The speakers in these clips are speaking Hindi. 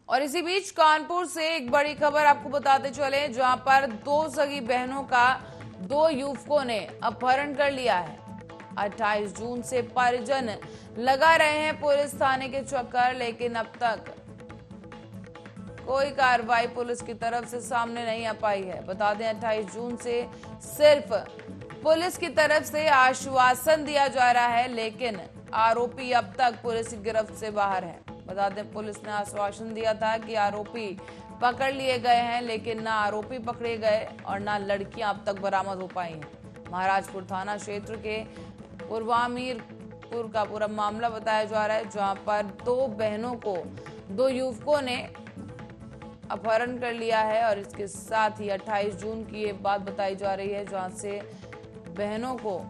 और इसी बीच कानपुर से एक बड़ी खबर आपको बताते चले, जहां पर दो सगी बहनों का दो युवकों ने अपहरण कर लिया है। 28 जून से परिजन लगा रहे हैं पुलिस थाने के चक्कर, लेकिन अब तक कोई कार्रवाई पुलिस की तरफ से सामने नहीं आ पाई है। बता दें 28 जून से सिर्फ पुलिस की तरफ से आश्वासन दिया जा रहा है, लेकिन आरोपी अब तक पुलिस की गिरफ्त से बाहर है। बता दें पुलिस ने आश्वासन दिया था कि आरोपी पकड़ लिए गए हैं, लेकिन ना आरोपी पकड़े गए और ना लड़कियां अब तक बरामद हो पाई हैं। महाराजपुर थाना क्षेत्र के पूर्वामीरपुर का पूरा मामला बताया जा रहा है, जहां पर दो बहनों को दो युवकों ने अपहरण कर लिया है। और इसके साथ ही 28 जून की ये बात बताई जा रही है, जहां से बहनों को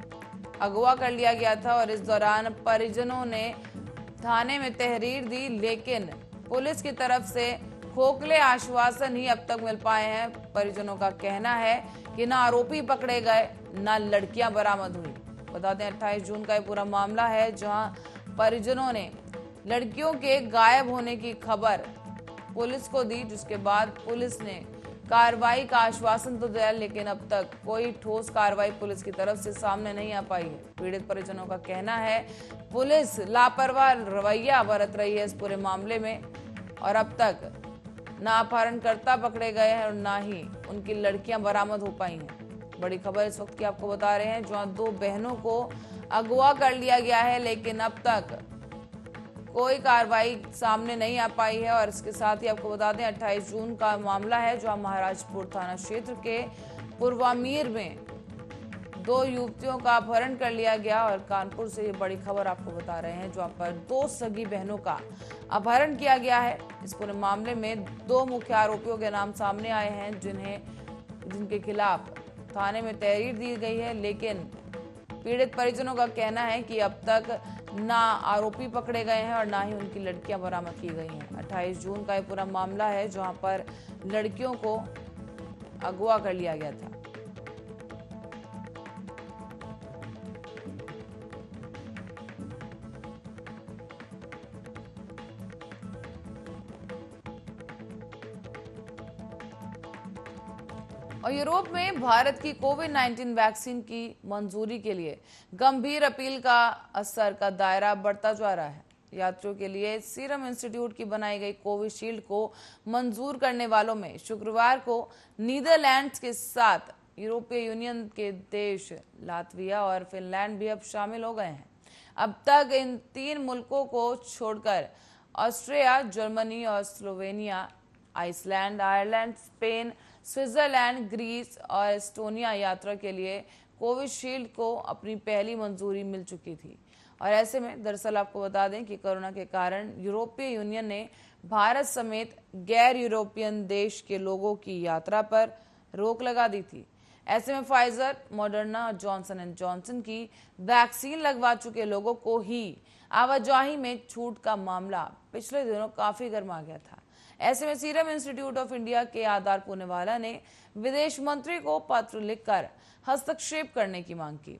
अगवा कर लिया गया था और इस दौरान परिजनों ने थाने में तहरीर दी, लेकिन पुलिस की तरफ से खोखले आश्वासन ही अब तक मिल पाए हैं। परिजनों का कहना है कि ना आरोपी पकड़े गए, ना लड़कियां बरामद हुई। बता दें 28 जून का ये पूरा मामला है, जहां परिजनों ने लड़कियों के गायब होने की खबर पुलिस को दी, जिसके बाद पुलिस ने कार्रवाई का आश्वासन तो दिया, लेकिन अब तक कोई ठोस कार्रवाई पुलिस की तरफ से सामने नहीं आ पाई है। पीड़ित परिजनों का कहना है पुलिस लापरवाह रवैया बरत रही है इस पूरे मामले में, और अब तक ना अपहरणकर्ता पकड़े गए हैं और ना ही उनकी लड़कियां बरामद हो पाई हैं। बड़ी खबर इस वक्त की आपको बता रहे हैं, जहां दो बहनों को अगवा कर लिया गया है, लेकिन अब तक कोई कार्रवाई सामने नहीं आ पाई है। और इसके साथ ही आपको बता दें 28 जून का मामला है, जो महाराजपुर थाना क्षेत्र के पूर्वामीर में दो युवतियों का अपहरण कर लिया गया। और कानपुर से ये बड़ी खबर आपको बता रहे हैं, जहां पर दो सगी बहनों का अपहरण किया गया है। इस पूरे मामले में दो मुख्य आरोपियों के नाम सामने आए हैं, जिनके खिलाफ थाने में तहरीर दी गई है, लेकिन पीड़ित परिजनों का कहना है कि अब तक ना आरोपी पकड़े गए हैं और ना ही उनकी लड़कियां बरामद की गई हैं। 28 जून का ये पूरा मामला है, जहां पर लड़कियों को अगवा कर लिया गया था। और यूरोप में भारत की कोविड-19 वैक्सीन की मंजूरी के लिए गंभीर अपील का असर का दायरा बढ़ता जा रहा है। यात्रियों के लिए सीरम इंस्टीट्यूट की बनाई गई कोविशील्ड को मंजूर करने वालों में शुक्रवार को नीदरलैंड्स के साथ यूरोपीय यूनियन के देश लातविया और फिनलैंड भी अब शामिल हो गए हैं। अब तक इन तीन मुल्कों को छोड़कर ऑस्ट्रिया, जर्मनी और Slovenia, Iceland, Ireland, Spain, Switzerland, Greece और एस्टोनिया यात्रा के लिए कोविशील्ड को अपनी पहली मंजूरी मिल चुकी थी। और ऐसे में दरअसल आपको बता दें कि कोरोना के कारण यूरोपीय यूनियन ने भारत समेत गैर यूरोपियन देश के लोगों की यात्रा पर रोक लगा दी थी। ऐसे में फाइजर, मॉडर्ना और जॉनसन एंड जॉनसन की वैक्सीन लगवा चुके लोगों को ही आवाजाही में छूट का मामला पिछले दिनों काफी गर्मा गया था। ऐसे में सीरम इंस्टीट्यूट ऑफ इंडिया के आधार पूनेवाला ने विदेश मंत्री को पत्र लिखकर हस्तक्षेप करने की मांग की।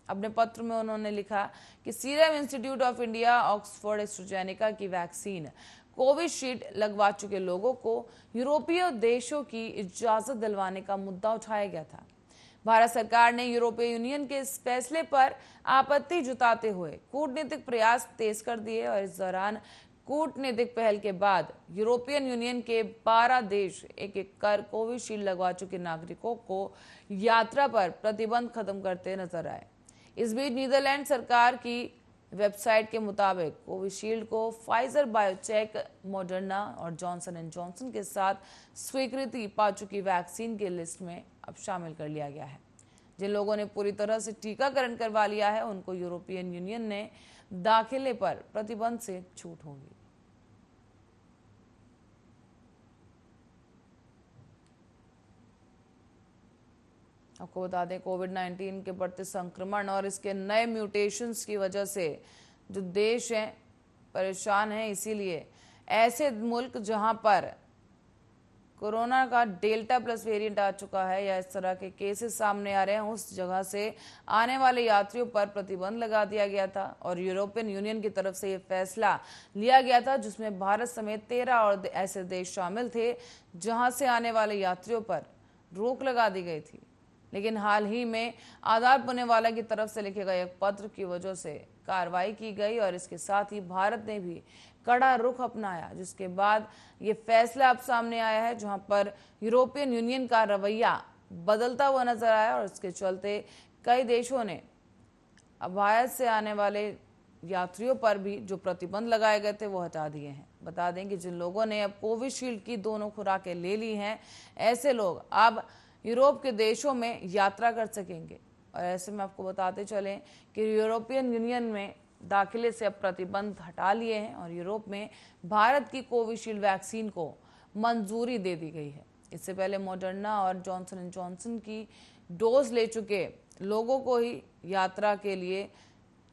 अपने पत्र में उन्होंने लिखा कि serum institute of India Oxford AstraZeneca की वैक्सीन कोविशील्ड लगवा चुके लोगों को यूरोपीय देशों की इजाजत दिलवाने का मुद्दा उठाया गया था। भारत सरकार ने यूरोपीय यूनियन के इस फैसले पर आपत्ति जताते हुए कूटनीतिक प्रयास तेज कर दिए। और इस दौरान कूटनीतिक पहल के बाद यूरोपियन यूनियन के 12 देश एक एक कर कोविशील्ड लगवा चुके नागरिकों को यात्रा पर प्रतिबंध खत्म करते नजर आए। इस बीच नीदरलैंड सरकार की वेबसाइट के मुताबिक कोविशील्ड को फाइजर, बायोटेक, मॉडर्ना और जॉनसन एंड जॉनसन के साथ स्वीकृति पा चुकी वैक्सीन की लिस्ट में अब शामिल कर लिया गया है। जिन लोगों ने पूरी तरह से टीकाकरण करवा लिया है, उनको यूरोपियन यूनियन ने दाखिले पर प्रतिबंध से छूट होगी। आपको बता दें कोविड-19 के बढ़ते संक्रमण और इसके नए म्यूटेशंस की वजह से जो देश हैं परेशान हैं। इसीलिए ऐसे मुल्क जहां पर कोरोना का डेल्टा प्लस वेरिएंट आ चुका है या इस तरह के केसेस सामने आ रहे हैं, उस जगह से आने वाले यात्रियों पर प्रतिबंध लगा दिया गया था और यूरोपियन यूनियन की तरफ से ये फैसला लिया गया था, जिसमें भारत समेत 13 और ऐसे देश शामिल थे जहां से आने वाले यात्रियों पर रोक लगा दी गई थी। लेकिन हाल ही में आधार पुनेवाला की तरफ से लिखे गए एक पत्र की वजह से कार्रवाई की गई और इसके साथ ही भारत ने भी कड़ा रुख अपनाया, जिसके बाद ये फैसला अब सामने आया है, जहां पर यूरोपियन यूनियन का रवैया बदलता हुआ नजर आया और इसके चलते कई देशों ने अब भारत से आने वाले यात्रियों पर भी जो प्रतिबंध लगाए गए थे वो हटा दिए हैं। बता दें कि जिन लोगों ने अब कोविशील्ड की दोनों खुराकें ले ली हैं, ऐसे लोग अब यूरोप के देशों में यात्रा कर सकेंगे। और ऐसे में आपको बताते चलें कि यूरोपियन यूनियन में दाखिले से अब प्रतिबंध हटा लिए हैं और यूरोप में भारत की कोविशील्ड वैक्सीन को मंजूरी दे दी गई है। इससे पहले मॉडर्ना और जॉनसन एंड जॉनसन की डोज ले चुके लोगों को ही यात्रा के लिए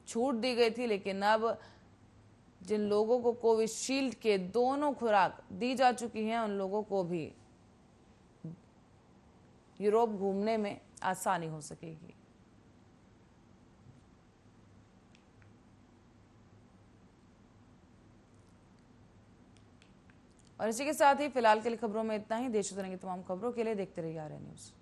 छूट दी गई थी, लेकिन अब जिन लोगों को कोविशील्ड के दोनों खुराक दी जा चुकी हैं, उन लोगों को भी यूरोप घूमने में आसानी हो सकेगी। और इसी के साथ ही फिलहाल के लिए खबरों में इतना ही। देश दुनिया की तमाम खबरों के लिए देखते रहिए आर्या न्यूज़।